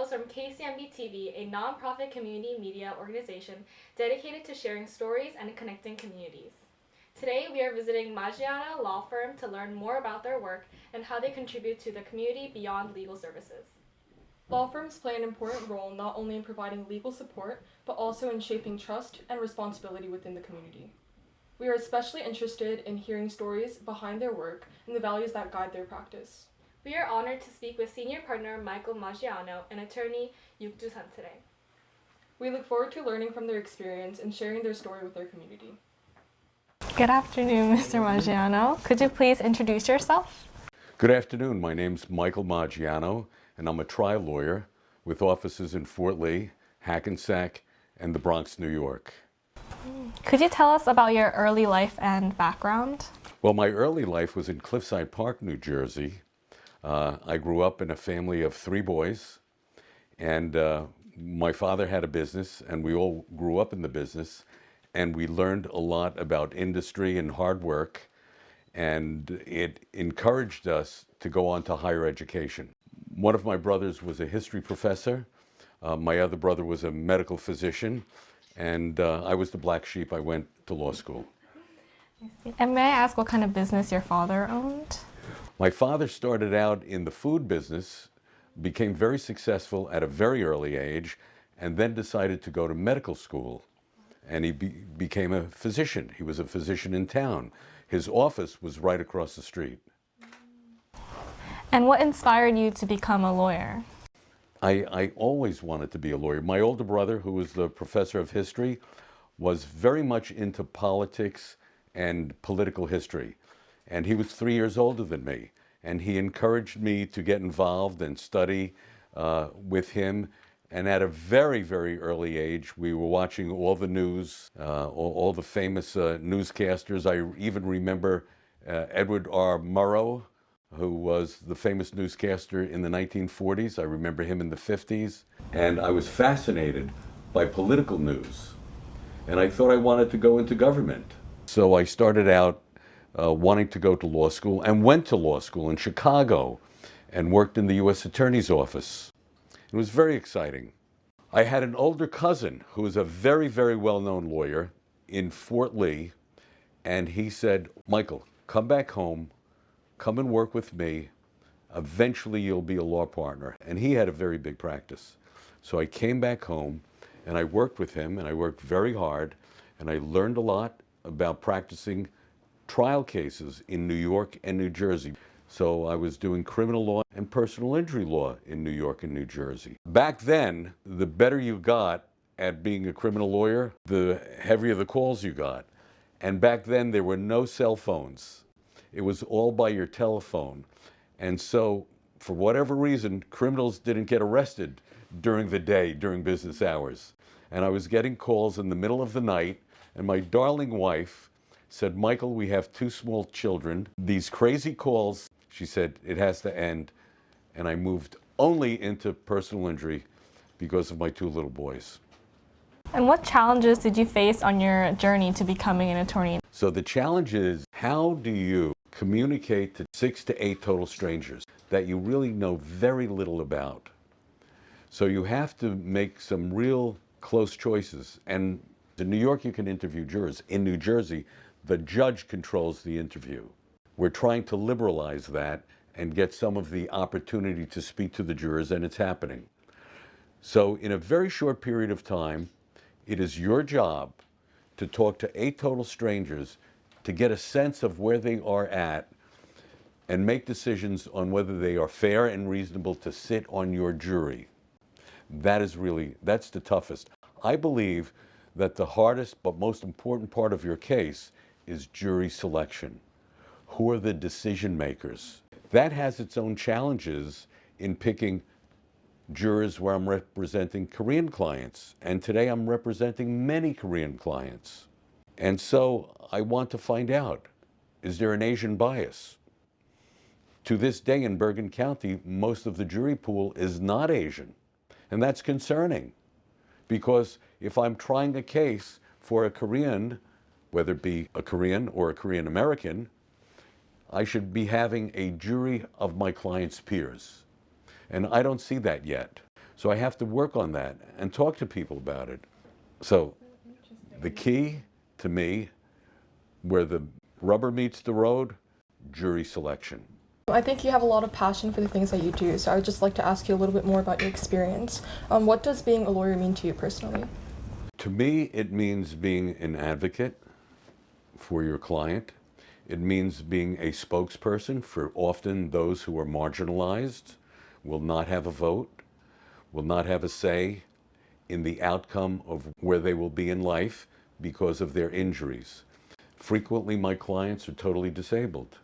journalists from KCMB-TV, a nonprofit community media organization dedicated to sharing stories and connecting communities. Today, we are visiting Maggiano Law Firm to learn more about their work and how they contribute to the community beyond legal services. Law firms play an important role not only in providing legal support, but also in shaping trust and responsibility within the community. We are especially interested in hearing stories behind their work and the values that guide their practice. We are honored to speak with senior partner Michael Maggiano and attorney Yook Jusun today. We look forward to learning from their experience and sharing their story with their community. Good afternoon, Mr. Maggiano. Could you please introduce yourself? Good afternoon. My name's Michael Maggiano, and I'm a trial lawyer with offices in Fort Lee, Hackensack, and the Bronx, New York. Could you tell us about your early life and background? Well, my early life was in Cliffside Park, New Jersey. I grew up in a family of 3 boys, and my father had a business, and we all grew up in the business, and we learned a lot about industry and hard work, and it encouraged us to go on to higher education. One of my brothers was a history professor. My other brother was a medical physician, and I was the black sheep. I went to law school. And may I ask what kind of business your father owned? My father started out in the food business, became very successful at a very early age, and then decided to go to medical school. And he became a physician. He was a physician in town. His office was right across the street. And what inspired you to become a lawyer? I always wanted to be a lawyer. My older brother, who was the professor of history, was very much into politics and political history. And he was 3 years older than me. And he encouraged me to get involved and study with him. And at a very, very early age, we were watching all the news, all the famous newscasters. I even remember Edward R. Murrow, who was the famous newscaster in the 1940s. I remember him in the 50s. And I was fascinated by political news. And I thought I wanted to go into government. So I started out wanting to go to law school and went to law school in Chicago and worked in the U.S. Attorney's Office. It was very exciting. I had an older cousin who was a very, very well-known lawyer in Fort Lee, and he said, Michael, come back home, come and work with me. Eventually you'll be a law partner. And he had a very big practice. So I came back home and I worked with him, and I worked very hard, and I learned a lot about practicing trial cases in New York and New Jersey. So I was doing criminal law and personal injury law in New York and New Jersey. Back then, the better you got at being a criminal lawyer, the heavier the calls you got. And back then, there were no cell phones. It was all by your telephone. And so, for whatever reason, criminals didn't get arrested during the day, during business hours. And I was getting calls in the middle of the night, and my darling wife said, Michael, we have 2 small children. These crazy calls, she said, it has to end. And I moved only into personal injury because of my 2 little boys. And what challenges did you face on your journey to becoming an attorney? So the challenge is, how do you communicate to 6 to 8 total strangers that you really know very little about? So you have to make some real close choices. And in New York, you can interview jurors. In New Jersey, the judge controls the interview. We're trying to liberalize that and get some of the opportunity to speak to the jurors, and it's happening. So in a very short period of time, it is your job to talk to 8 total strangers to get a sense of where they are at and make decisions on whether they are fair and reasonable to sit on your jury. That's the toughest. I believe that the hardest but most important part of your case is jury selection. Who are the decision makers? That has its own challenges in picking jurors where I'm representing Korean clients. And today I'm representing many Korean clients. And so I want to find out, is there an Asian bias? To this day in Bergen County, most of the jury pool is not Asian. And that's concerning, because if I'm trying a case for a Korean, whether it be a Korean or a Korean American, I should be having a jury of my client's peers. And I don't see that yet. So I have to work on that and talk to people about it. So the key to me, where the rubber meets the road, jury selection. I think you have a lot of passion for the things that you do, so I would just like to ask you a little bit more about your experience. What does being a lawyer mean to you personally? To me, it means being an advocate for your client. It means being a spokesperson for often those who are marginalized, will not have a vote, will not have a say in the outcome of where they will be in life because of their injuries. Frequently, my clients are totally disabled.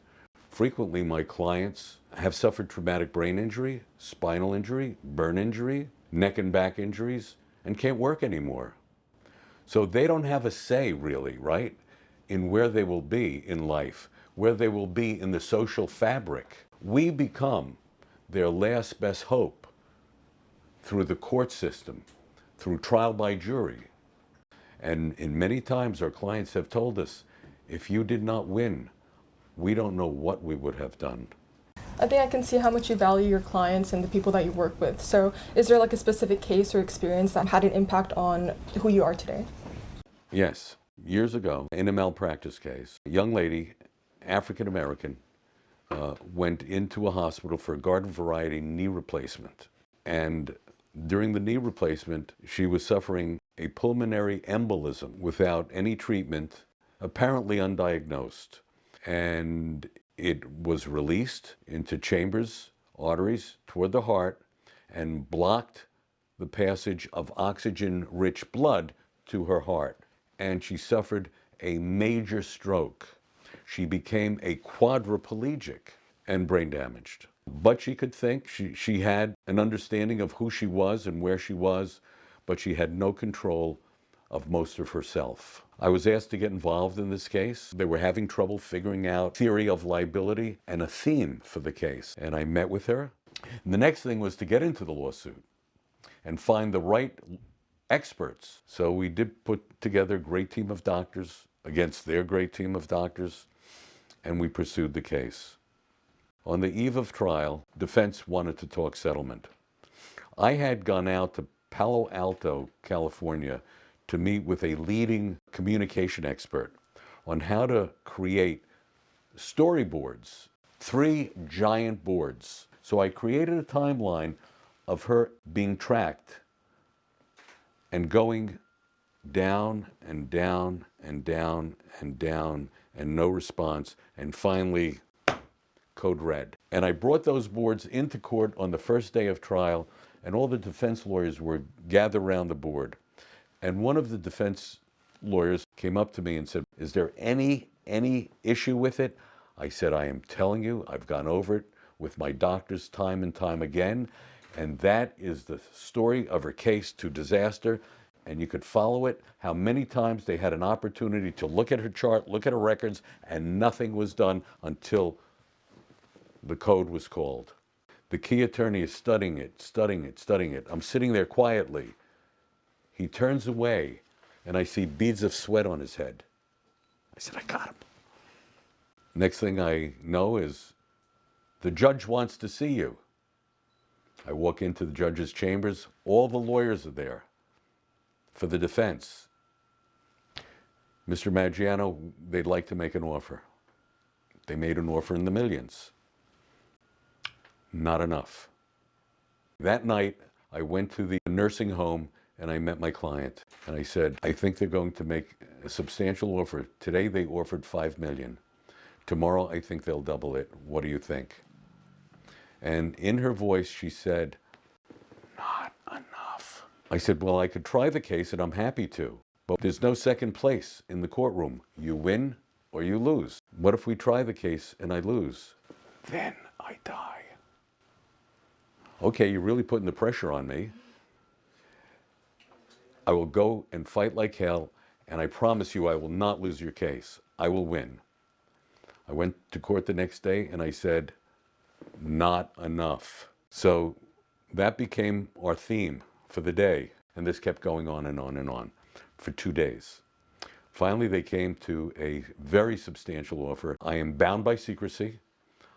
Frequently, my clients have suffered traumatic brain injury, spinal injury, burn injury, neck and back injuries, and can't work anymore. So they don't have a say, really, right, in where they will be in life, where they will be in the social fabric. We become their last best hope through the court system, through trial by jury. And in many times, our clients have told us, if you did not win, we don't know what we would have done. I think I can see how much you value your clients and the people that you work with. So is there like a specific case or experience that had an impact on who you are today? Yes. Years ago, in a malpractice case, a young lady, African American, went into a hospital for a garden variety knee replacement. And during the knee replacement, she was suffering a pulmonary embolism without any treatment, apparently undiagnosed. And it was released into chambers, arteries toward the heart, and blocked the passage of oxygen-rich blood to her heart. And she suffered a major stroke. She became a quadriplegic and brain damaged. But she could think, she had an understanding of who she was and where she was, but she had no control of most of herself. I was asked to get involved in this case. They were having trouble figuring out theory of liability and a theme for the case. And I met with her. And the next thing was to get into the lawsuit and find the right experts. So we did put together a great team of doctors against their great team of doctors, and we pursued the case. On the eve of trial, defense wanted to talk settlement. I had gone out to Palo Alto, California, to meet with a leading communication expert on how to create storyboards, 3 giant boards. So I created a timeline of her being tracked and going down and down and down and down and no response, and finally code red. And I brought those boards into court on the first day of trial, and all the defense lawyers were gathered around the board. And one of the defense lawyers came up to me and said, "Is there any issue with it?" I said, "I am telling you, I've gone over it with my doctors time and time again, and that is the story of her case to disaster." And you could follow it, how many times they had an opportunity to look at her chart, look at her records, and nothing was done until the code was called. The key attorney is studying it, studying it, studying it. I'm sitting there quietly. He turns away, and I see beads of sweat on his head. I said, "I got him." Next thing I know is, "The judge wants to see you." I walk into the judge's chambers. All the lawyers are there for the defense. "Mr. Maggiano, they'd like to make an offer." They made an offer in the millions. Not enough. That night, I went to the nursing home and I met my client. And I said, "I think they're going to make a substantial offer. Today they offered $5 million. Tomorrow I think they'll double it. What do you think?" And in her voice she said, "Not enough." I said, "Well, I could try the case and I'm happy to, but there's no second place in the courtroom. You win or you lose. What if we try the case and I lose? Then I die." "Okay, you're really putting the pressure on me. I will go and fight like hell, and I promise you I will not lose your case. I will win." I went to court the next day and I said, "Not enough." So that became our theme for the day. And this kept going on and on and on for 2 days. Finally, they came to a very substantial offer. I am bound by secrecy.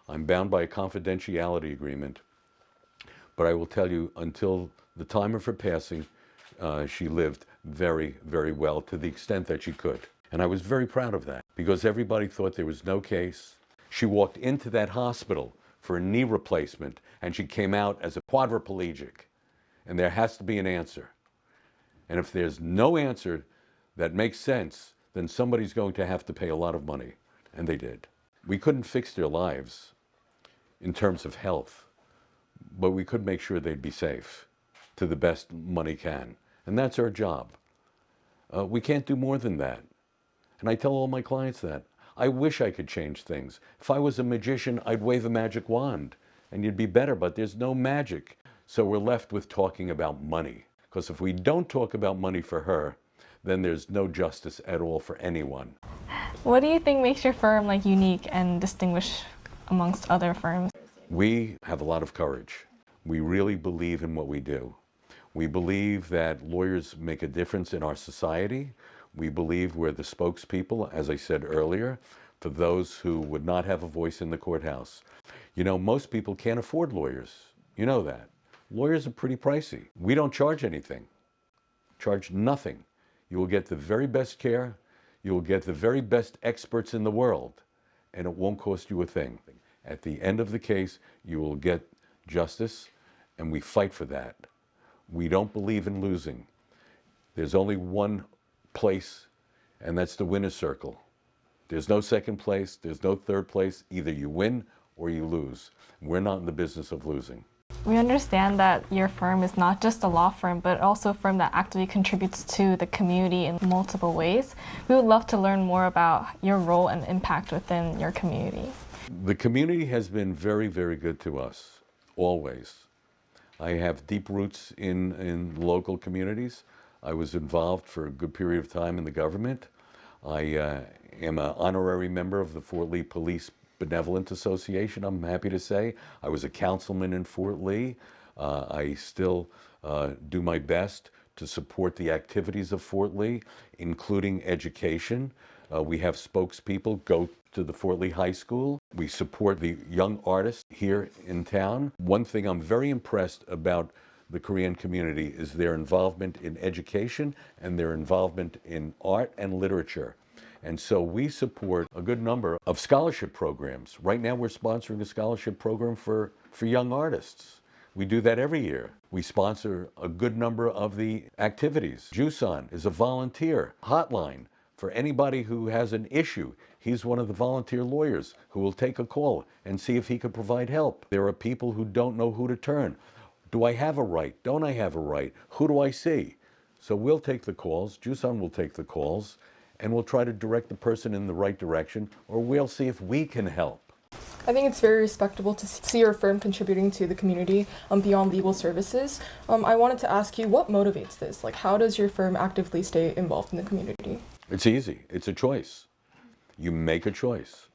I'm bound by a confidentiality agreement. But I will tell you, until the time of her passing, she lived very, very well to the extent that she could. And I was very proud of that because everybody thought there was no case. She walked into that hospital for a knee replacement and she came out as a quadriplegic. And there has to be an answer. And if there's no answer that makes sense, then somebody's going to have to pay a lot of money. And they did. We couldn't fix their lives in terms of health, but we could make sure they'd be safe to the best money can. And that's our job. We can't do more than that. And I tell all my clients that. I wish I could change things. If I was a magician, I'd wave a magic wand and you'd be better, but there's no magic. So we're left with talking about money. Because if we don't talk about money for her, then there's no justice at all for anyone. What do you think makes your firm unique and distinguished amongst other firms? We have a lot of courage. We really believe in what we do. We believe that lawyers make a difference in our society. We believe we're the spokespeople, as I said earlier, for those who would not have a voice in the courthouse. You know, most people can't afford lawyers. You know that. Lawyers are pretty pricey. We don't charge anything. Charge nothing. You will get the very best care. You will get the very best experts in the world, and it won't cost you a thing. At the end of the case, you will get justice, and we fight for that. We don't believe in losing. There's only one place, and that's the winner's circle. There's no second place, there's no third place. Either you win or you lose. We're not in the business of losing. We understand that your firm is not just a law firm, but also a firm that actively contributes to the community in multiple ways. We would love to learn more about your role and impact within your community. The community has been very, very good to us, always. I have deep roots in local communities. I was involved for a good period of time in the government. I am an honorary member of the Fort Lee Police Benevolent Association, I'm happy to say. I was a councilman in Fort Lee. I still do my best to support the activities of Fort Lee, including education. We have spokespeople go to the Fort Lee High School. We support the young artists here in town. One thing I'm very impressed about the Korean community is their involvement in education and their involvement in art and literature. And so we support a good number of scholarship programs. Right now we're sponsoring a scholarship program for young artists. We do that every year. We sponsor a good number of the activities. Jusun is a volunteer hotline for anybody who has an issue. He's one of the volunteer lawyers who will take a call and see if he could provide help. There are people who don't know who to turn. Do I have a right? Don't I have a right? Who do I see? So we'll take the calls. Jusun will take the calls. And we'll try to direct the person in the right direction, or we'll see if we can help. I think it's very respectable to see your firm contributing to the community beyond legal services. I wanted to ask you, what motivates this? How does your firm actively stay involved in the community? It's easy. It's a choice. You make a choice.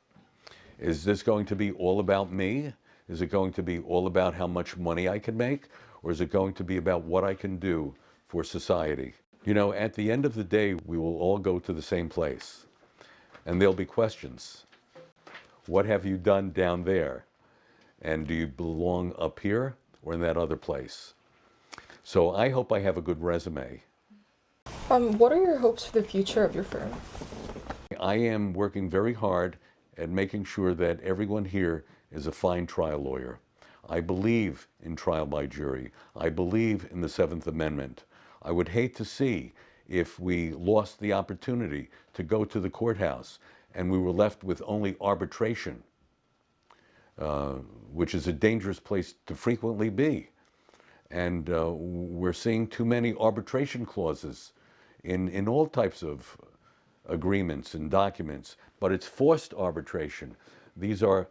Is this going to be all about me? Is it going to be all about how much money I can make? Or is it going to be about what I can do for society? You know, at the end of the day, we will all go to the same place. And there'll be questions. What have you done down there? And do you belong up here or in that other place? So I hope I have a good resume. What are your hopes for the future of your firm? I am working very hard at making sure that everyone here is a fine trial lawyer. I believe in trial by jury. I believe in the Seventh Amendment. I would hate to see if we lost the opportunity to go to the courthouse and we were left with only arbitration, which is a dangerous place to frequently be. And we're seeing too many arbitration clauses in all types of agreements and documents, but it's forced arbitration. These are,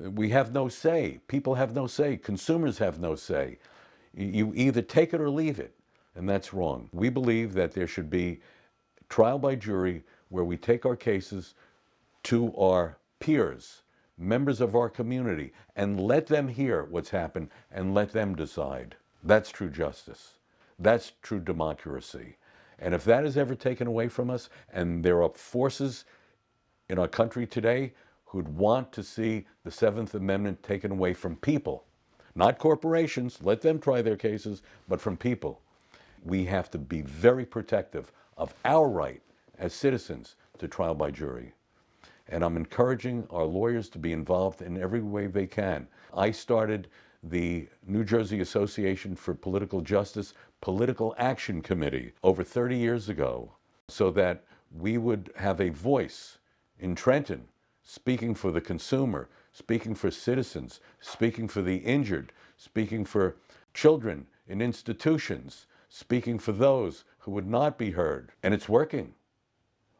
we have no say. People have no say. Consumers have no say. You either take it or leave it. And that's wrong. We believe that there should be trial by jury where we take our cases to our peers, members of our community, and let them hear what's happened and let them decide. That's true justice. That's true democracy. And if that is ever taken away from us, and there are forces in our country today who'd want to see the Seventh Amendment taken away from people, Not corporations, let them try their cases, but from people. We have to be very protective of our right as citizens to trial by jury. And I'm encouraging our lawyers to be involved in every way they can. I started the New Jersey Association for Political Justice Political Action Committee over 30 years ago so that we would have a voice in Trenton speaking for the consumer, speaking for citizens, speaking for the injured, speaking for children in institutions, speaking for those who would not be heard. And it's working.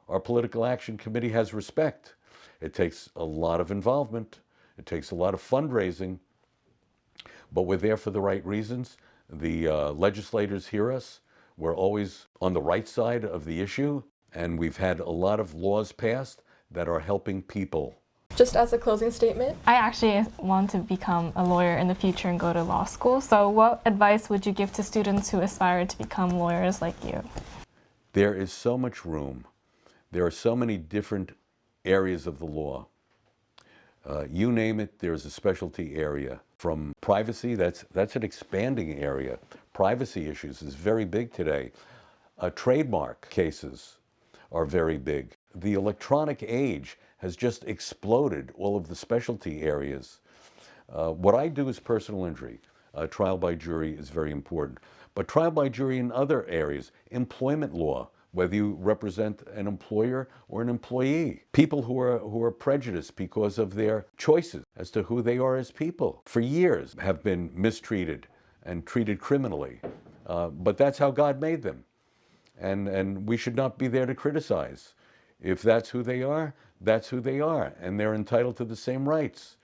Our Political Action Committee has respect. It takes a lot of involvement. It takes a lot of fundraising. But we're there for the right reasons. The legislators hear us. We're always on the right side of the issue. And we've had a lot of laws passed that are helping people. Just as a closing statement, I actually want to become a lawyer in the future and go to law school. So what advice would you give to students who aspire to become lawyers like you? There is so much room. There are so many different areas of the law. You name it, there's a specialty area. From privacy, that's an expanding area. Privacy issues is very big today. Trademark cases are very big. The electronic age has just exploded all of the specialty areas. What I do is personal injury. Trial by jury is very important. But trial by jury in other areas, employment law, whether you represent an employer or an employee. People who are prejudiced because of their choices as to who they are as people, for years have been mistreated and treated criminally. But that's how God made them. And we should not be there to criticize. If that's who they are, that's who they are. And they're entitled to the same rights.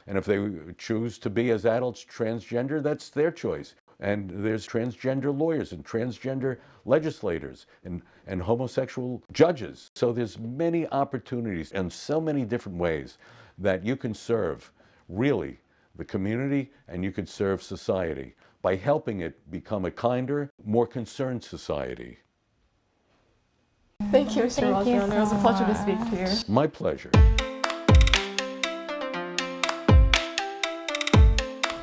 And if they choose to be as adults transgender, that's their choice. And there's transgender lawyers and transgender legislators and homosexual judges. So there's many opportunities and so many different ways that you can serve really the community and you could serve society by helping it become a kinder, more concerned society. thank you, Mr. Thank you Maggiano. It was a pleasure to so speak to you. My pleasure.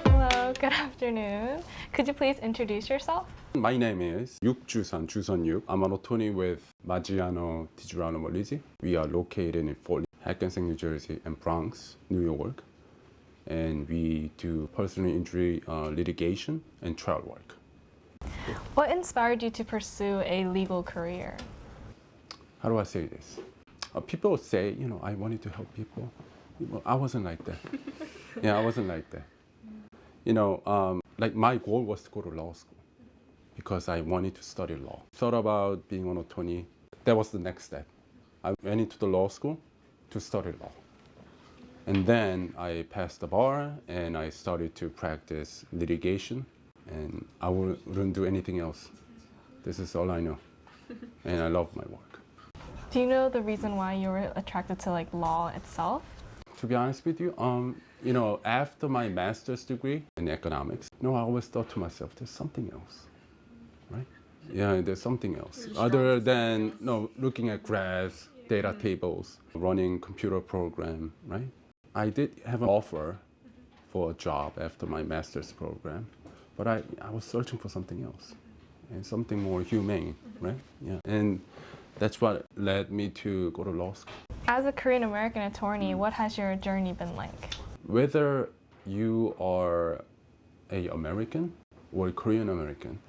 Hello, good afternoon. Could you please introduce yourself? My name is Yook Jusun, Yook. I'm an attorney with Maggiano, DiGirolamo Lizzi. We are located in Fort Lee, Hackensack, New Jersey, and Bronx, New York. And we do personal injury litigation and trial work. What inspired you to pursue a legal career? How do I say this? People say, I wanted to help people. I wasn't like that. Yeah, I wasn't like that. Like my goal was to go to law school because I wanted to study law. Thought about being an attorney. That was the next step. I went into the law school to study law. And then I passed the bar and I started to practice litigation, and I wouldn't do anything else. This is all I know. And I love my work. Do you know the reason why you were attracted to law itself? To be honest with you, after my master's degree in economics, I always thought to myself, there's something else, right? Yeah, there's something else. Other than looking at graphs, data tables, running computer program, right? I did have an offer for a job after my master's program, but I was searching for something else and something more humane, right? Yeah, and that's what led me to go to law school. As a Korean American attorney, what has your journey been like? Whether you are a American or a Korean American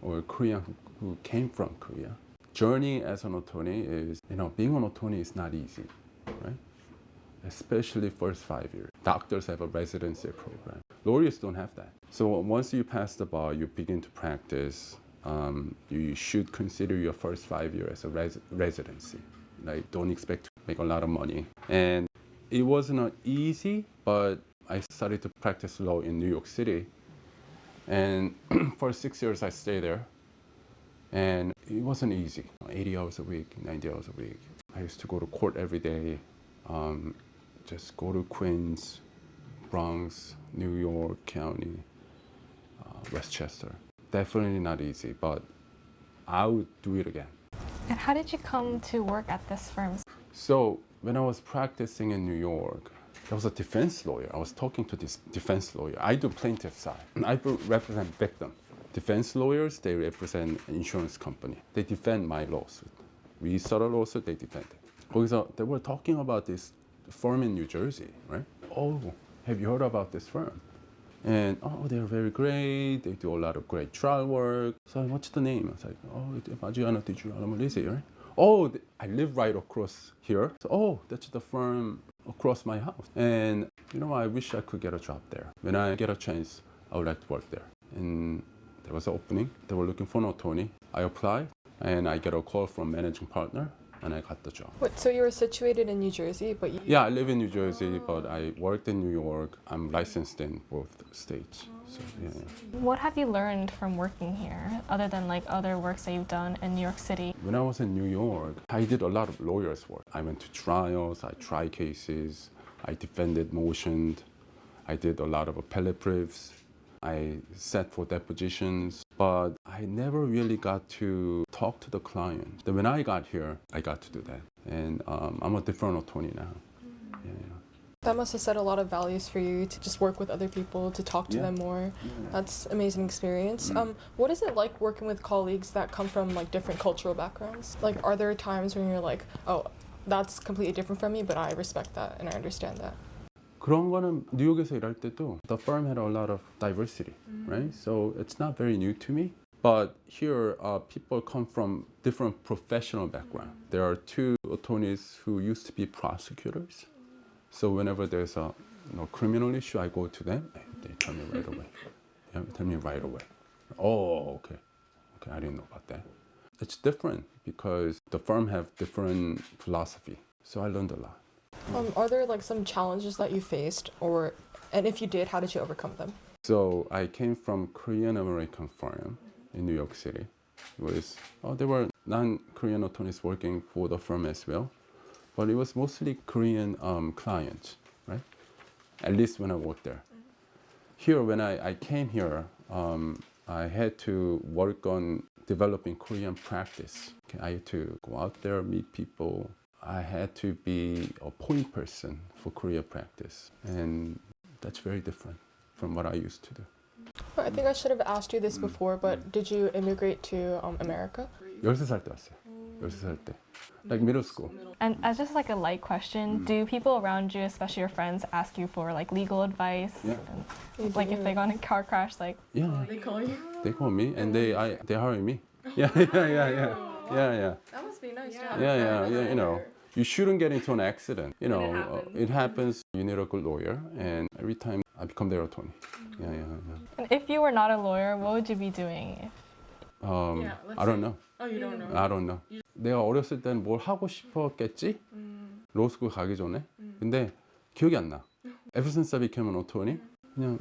or a Korean who came from Korea, journey as an attorney is, being an attorney is not easy, right? Especially first 5 years. Doctors have a residency program. Lawyers don't have that. So once you pass the bar, you begin to practice. You should consider your first 5 years as a residency. Like, don't expect to make a lot of money. And it wasn't easy, but I started to practice law in New York City. And for 6 years, I stayed there. And it wasn't easy. 80 hours a week, 90 hours a week. I used to go to court every day. Just go to Queens, Bronx, New York County, Westchester. Definitely not easy, but I would do it again. And how did you come to work at this firm? So when I was practicing in New York, there was a defense lawyer. I was talking to this defense lawyer. I do plaintiff side. I represent victim. Defense lawyers, they represent insurance company. They defend my lawsuit. We start a lawsuit, they defend it. 거기서 they were talking about this firm in New Jersey, right? Oh, have you heard about this firm? And they're very great. They do a lot of great trial work. So what's the name? I was like, Maggiano, DiGirolamo Lizzi, right? Oh, I live right across here. So, that's the firm across my house. And I wish I could get a job there. When I get a chance, I would like to work there. And there was an opening. They were looking for an attorney. I applied, and I get a call from managing partner, and I got the job. Wait, so you were situated in New Jersey, but you... Yeah, I live in New Jersey, but I worked in New York. I'm licensed in both states. So, yeah. What have you learned from working here, other than like other works that you've done in New York City? When I was in New York, I did a lot of lawyers' work. I went to trials, I tried cases, I defended motions, I did a lot of appellate briefs, I sat for depositions, but I never really got to talk to the client. Then when I got here, I got to do that. And I'm a different attorney now. Yeah. That must have set a lot of values for you to just work with other people, to talk to them more. That's an amazing experience. What is it like working with colleagues that come from like different cultural backgrounds? Like, are there times when you're like, oh, that's completely different from me, but I respect that and I understand that? 그런 거는 뉴욕에서 일할 때도 the firm had a lot of diversity, right? So it's not very new to me. But here, people come from different professional background. There are two attorneys who used to be prosecutors. So whenever there's a criminal issue, I go to them. They tell me right away. Yeah, tell me right away. Oh, okay. Okay, I didn't know about that. It's different because the firm have different philosophy. So I learned a lot. Are there like some challenges that you faced, and if you did, how did you overcome them? So I came from Korean American firm in New York City. There were non-Korean attorneys working for the firm as well. But it was mostly Korean clients, right? At least when I worked there. Here, when I came here, I had to work on developing Korean practice. Okay, I had to go out there, meet people. I had to be a point person for Korea practice. And that's very different from what I used to do. I think I should have asked you this before, but did you immigrate to America? 13살 때 왔어요. 13살 때. Like middle school. And as just like a light question, do people around you, especially your friends, ask you for like legal advice? Yeah. And, like if they got in a car crash, like Yeah. They call you? They call me and they hire me. Yeah. That must be nice. Yeah. You shouldn't get into an accident. It happens. You need a good lawyer, and every time I become their attorney. Yeah. And if you were not a lawyer, what would you be doing? I don't know. Oh, you don't know? I don't know. 내가 어렸을 때는 뭘 하고 싶었겠지? 로스쿨 가기 전에. 근데 기억이 안 나. Ever since I became an attorney, 그냥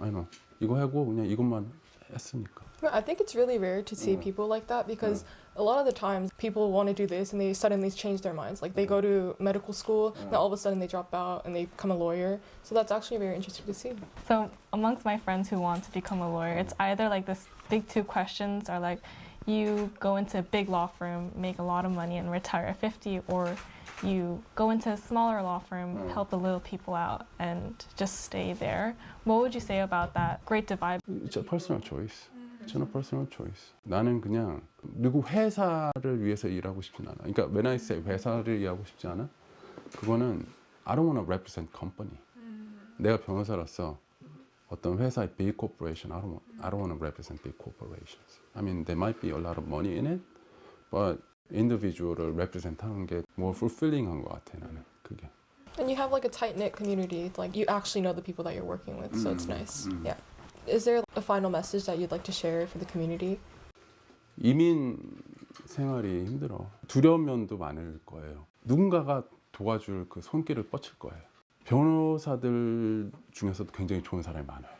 이거 하고 그냥 이것만 했으니까. I think it's really rare to see people like that because a lot of the times people want to do this and they suddenly change their minds. Like they go to medical school, and all of a sudden they drop out and they become a lawyer. So that's actually very interesting to see. So amongst my friends who want to become a lawyer, it's either like this big two questions are like, you go into a big law firm, make a lot of money and retire at 50, or you go into a smaller law firm, help the little people out and just stay there. What would you say about that great divide? It's a personal choice. 저는 personal choice. 나는 그냥 누구 회사를 위해서 일하고 싶진 않아. 그러니까 when I say 회사를 일하고 싶지 않아, 그거는 I don't want to represent company. 내가 변호사로서 어떤 회사의 big corporation, I don't want to represent big corporations. I mean, there might be a lot of money in it, but individual을 represent 하는 게 more fulfilling한 것 같아 나는 그게. And you have like a tight-knit community. Like you actually know the people that you're working with, so it's nice. Yeah. Is there a final message that you'd like to share for the community? 이민 생활이 힘들어. 두려운 면도 많을 거예요. 누군가가 도와줄 그 손길을 뻗칠 거예요. 변호사들 중에서도 굉장히 좋은 사람이 많아요.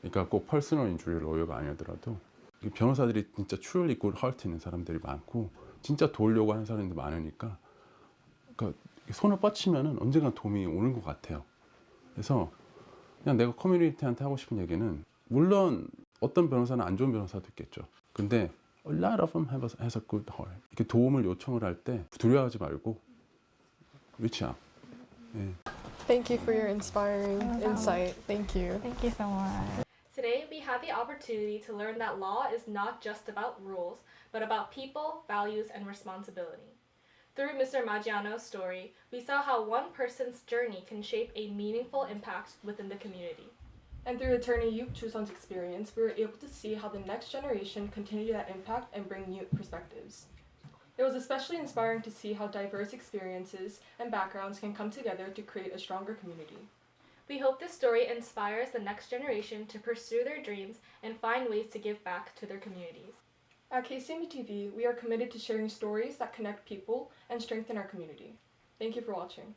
그러니까 꼭 퍼스널 인주리 로이어가 아니더라도 변호사들이 진짜 truly good heart 있는 사람들이 많고 진짜 도우려고 하는 사람들이 많으니까 그러니까 손을 뻗치면은 언젠가 도움이 오는 것 같아요. 그래서 그냥 내가 커뮤니티한테 하고 싶은 얘기는 물론 어떤 변호사는 안 좋은 변호사도 있겠죠. 근데 a lot of them has a good heart. 이렇게 도움을 요청을 할 때 두려워하지 말고 reach out. 예. Thank you for your inspiring insight. Thank you. Thank you so much. Today, we had the opportunity to learn that law is not just about rules, but about people, values, and responsibility. Through Mr. Maggiano's story, we saw how one person's journey can shape a meaningful impact within the community. And through attorney Yook Jusun's experience, we were able to see how the next generation continue that impact and bring new perspectives. It was especially inspiring to see how diverse experiences and backgrounds can come together to create a stronger community. We hope this story inspires the next generation to pursue their dreams and find ways to give back to their communities. At KCMB-TV, we are committed to sharing stories that connect people and strengthen our community. Thank you for watching.